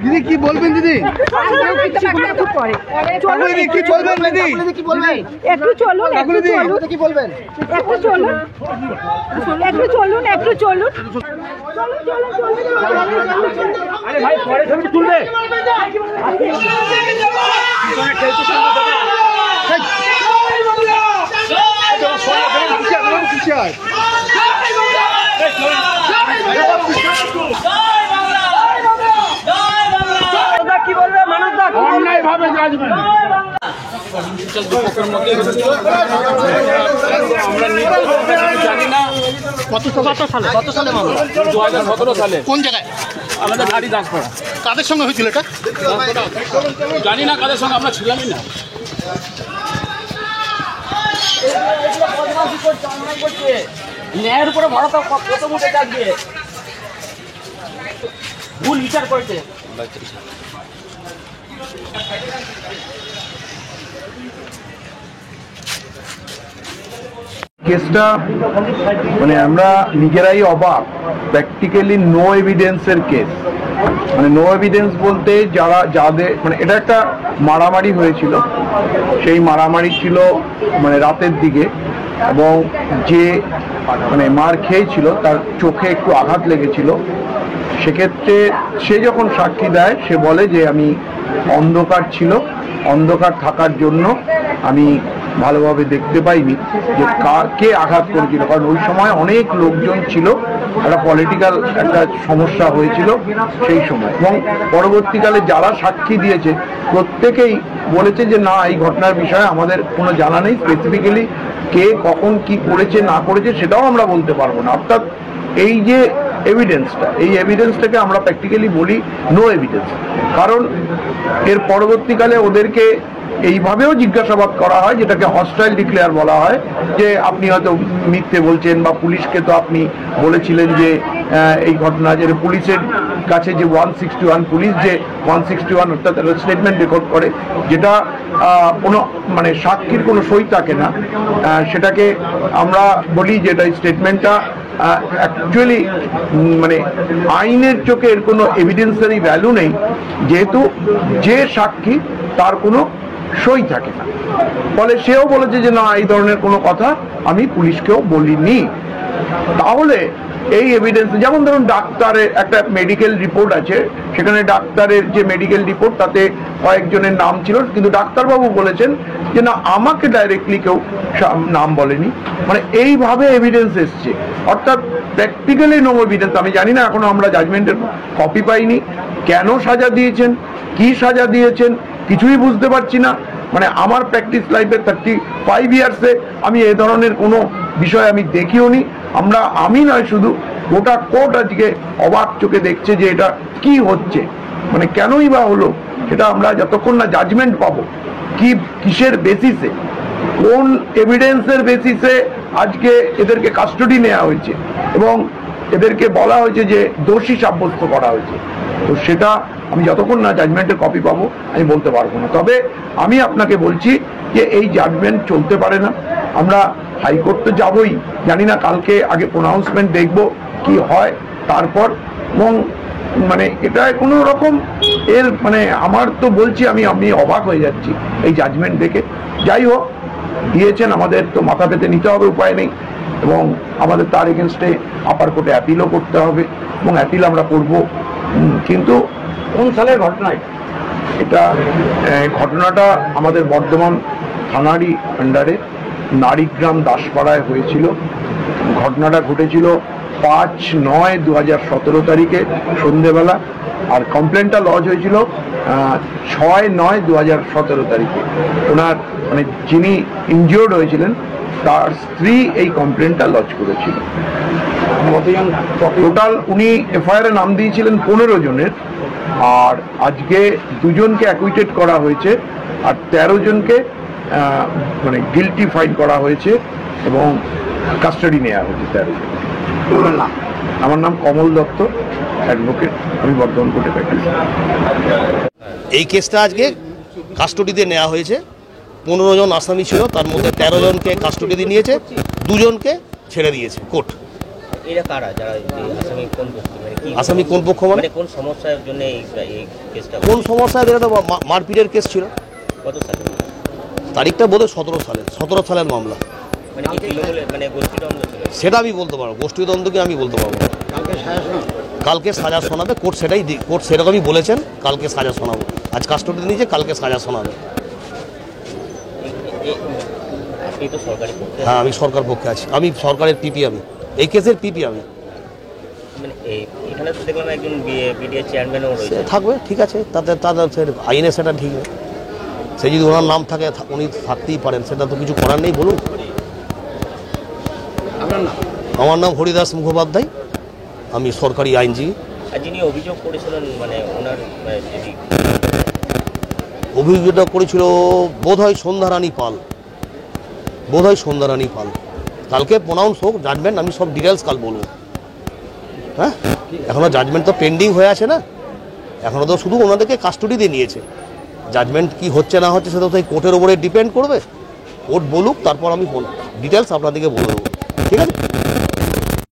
দিদি কি বলবেন দিদি? কি চলবেন দিদি? একটু চলুন, একটু চলুন, কি বলবেন? একটু চলুন, একটু চলুন, একটু চলুন। আরে ভাই পরে ছবি তুলবে। কি বলবে মানুষ অন্যায় ভাবে জানি না কত সালে মামলা? 2017 সালে। কোন জায়গায়? আমাদের বাড়ি দাসপাড়া। কাদের সঙ্গে হয়েছিল এটা? জানি না কাদের সঙ্গে, আমরা ছিলামই না। ন্যায়ের উপরে ভরসা কত মুখে চাকবে, ভুল বিচার করছে। কেসটা মানে আমরা নিজেরাই অবাক, প্র্যাকটিক্যালি নো এভিডেন্সের কেস। মানে নো এভিডেন্স বলতে যাদের মানে এটা একটা মারামারি হয়েছিল, সেই মারামারি ছিল মানে রাতের দিকে, এবং যে মানে মার খেয়েছিল তার চোখে একটু আঘাত লেগেছিল। সেক্ষেত্রে সে যখন সাক্ষী দেয় সে বলে যে আমি অন্ধকার ছিল, অন্ধকার থাকার জন্য আমি ভালোভাবে দেখতে পাইনি যে কে আঘাত করেছিল, কারণ ওই সময় অনেক লোকজন ছিল, একটা পলিটিক্যাল একটা সমস্যা হয়েছিল সেই সময়। এবং পরবর্তীকালে যারা সাক্ষী দিয়েছে প্রত্যেকেই বলেছে যে না, এই ঘটনার বিষয়ে আমাদের কোনো জানা নেই, স্পেসিফিক্যালি কে কখন কি করেছে না করেছে সেটাও আমরা বলতে পারবো না। অর্থাৎ এই যে এভিডেন্সটা, এই এভিডেন্সটাকে আমরা প্র্যাকটিক্যালি বলি নো এভিডেন্স। কারণ এর পরবর্তীকালে ওদেরকে এইভাবেও জিজ্ঞাসাবাদ করা হয়, যেটাকে হস্টাইল ডিক্লেয়ার বলা হয়, যে আপনি হয়তো মিথ্যে বলছেন, বা পুলিশকে তো আপনি বলেছিলেন যে এই ঘটনা, যে পুলিশের কাছে যে 161 পুলিশ যে 161 অর্থাৎ স্টেটমেন্ট রেকর্ড করে, যেটা কোনো মানে সাক্ষীর কোনো সই থাকে না, সেটাকে আমরা বলি যে এটা স্টেটমেন্টটা অ্যাকচুয়ালি মানে আইনের চোখে এর কোনো এভিডেন্সেরই ভ্যালু নেই, যেহেতু যে সাক্ষী তার কোনো সই থাকে না। ফলে সেও বলেছে যে না, এই ধরনের কোনো কথা আমি পুলিশকেও বলিনি। তাহলে এই এভিডেন্স, যেমন ধরুন ডাক্তারের একটা মেডিকেল রিপোর্ট আছে, সেখানে ডাক্তারের যে মেডিকেল রিপোর্ট তাতে কয়েকজনের নাম ছিল, কিন্তু ডাক্তারবাবু বলেছেন যে না, আমাকে ডাইরেক্টলি কেউ নাম বলেনি। মানে এইভাবে এভিডেন্স এসছে, অর্থাৎ প্র্যাকটিক্যালি নো এভিডেন্স। আমি জানি না, এখনো আমরা জাজমেন্টের কপি পাইনি, কেন সাজা দিয়েছেন, কি সাজা দিয়েছেন কিছুই বুঝতে পারছি না। মানে আমার প্র্যাকটিস লাইফে 35 ইয়ার্সে আমি এ ধরনের কোনো বিষয় আমি দেখিও নি। আমি নয়, শুধু গোটা কোর্ট আজকে অবাক চোখে দেখছে যে এটা কি হচ্ছে, মানে কেনই বা হলো, সেটা আমরা যতক্ষণ না জাজমেন্ট পাবো, কিসের বেসিসে, কোন এভিডেন্সের বেসিসে আজকে এদেরকে কাস্টডি নেওয়া হয়েছে এবং এদেরকে বলা হয়েছে যে দোষী সাব্যস্ত করা হয়েছে, তো সেটা আমি যতক্ষণ না জাজমেন্টের কপি পাবো আমি বলতে পারবো না। তবে আমি আপনাকে বলছি যে এই জাজমেন্ট চলতে পারে না, আমরা হাইকোর্ট তো যাবই, জানি না কালকে আগে প্রোনাউন্সমেন্ট দেখব কি হয়, তারপর। এবং মানে এটা কোনো রকম এর মানে আমার তো বলছি আমি অবাক হয়ে যাচ্ছি এই জাজমেন্ট দেখে। যাই হোক, দিয়েছেন, আমাদের তো মাথা পেতে নিতে হবে, উপায় নেই, এবং আমাদের তার এগেনস্টে আপার কোর্টে অ্যাপিলও করতে হবে, এবং অ্যাপিল আমরা করব। কিন্তু কোন সালের ঘটনা এটা? ঘটনাটা আমাদের বর্ধমান থানারই আন্ডারে নারীগ্রাম দাসপাড়ায় হয়েছিল। ঘটনাটা ঘটেছিল 5/9/2017 তারিখে সন্ধেবেলা, আর কমপ্লেনটা লজ হয়েছিল 6/9/2017 তারিখে। ওনার মানে যিনি ইনজিওর্ড হয়েছিলেন তার স্ত্রী এই কমপ্লেনটা লজ করেছিল। টোটাল উনি এফআইআর নাম দিয়েছিলেন 15 জনের, আর আজকে 2 জনকে অ্যাকুইটেড করা হয়েছে, আর 13 জনকে মানে গিলটি ফাইন করা হয়েছে এবং কাস্টাডি নেওয়া হয়েছে 13 জন। আমার নাম কমল দত্ত, অ্যাডভোকেট, আমি বর্ধমান কোর্টে প্র্যাকটিস। এই কেসটা আজকে কাস্টডিতে নেওয়া হয়েছে। 15 জন আসামি ছিল, তার মধ্যে 13 জনকে কাস্টডিতে নিয়েছে, 2 জনকে ছেড়ে দিয়েছে কোর্ট। এরা কারা যারা আসামি কোন পক্ষ মানে কি আসামি কোন পক্ষ মানে কোন সমস্যার জন্য এই কেসটা কোন সমস্যায় এটা তো মারপিটের কেস ছিল। কত সালে তারিখটা বোধহয় 17 সালের মামলা। মানে কি তৃণমূলের মানে গোষ্ঠীদ্বন্দ্ব ছিল? সেটা আমি বলতে পারবো, গোষ্ঠীদ্বন্দ্ব কি আমি বলতে পারবো। কালকে সাজা শোনাবে কোর্ট, কোর্ট সেরকমই বলেছেন, কালকে সাজা শোনাবো। আজ কাস্টডিতে নিয়েছে, কালকে সাজা শোনাবে। আপনি তো সরকারি পক্ষে, হ্যাঁ আমি সরকার পক্ষে আছি, আমি সরকারের পিপি, আমি এই কেসের পিপি। আমি মানে এখানে তো দেখলাম একজন বিডিএ চেয়ারম্যানও রয়েছে। থাকবে, ঠিক আছে, তাদের আইনে সেটা ঠিক আছে। সে যদি ওনার নাম থাকে উনি থাকতেই পারেন, সেটা তো কিছু করার নেই। বলুন। আমার নাম হরিদাস মুখোপাধ্যায়, আমি সরকারি আইনজীবী। আর যিনি অভিযোগ করেছিলেন মানে ওনার যদি অভিযোগটা করেছিল বোধহয় সন্ধ্যারানী পাল। কালকে প্রোনাউন্স হোক জাজমেন্ট, আমি সব ডিটেলস কাল বলবো। হ্যাঁ, এখনো জাজমেন্ট তো পেন্ডিং হয়ে আছে না, এখনো তো শুধু ওনাদেরকে কাস্টডিতে নিয়েছে। জাজমেন্ট কি হচ্ছে না হচ্ছে সেটা তো এই কোর্টের উপরে ডিপেন্ড করবে। কোর্ট বলুক, তারপর আমি ডিটেলস আপনাদেরকে বলে দেবো। ঠিক আছে।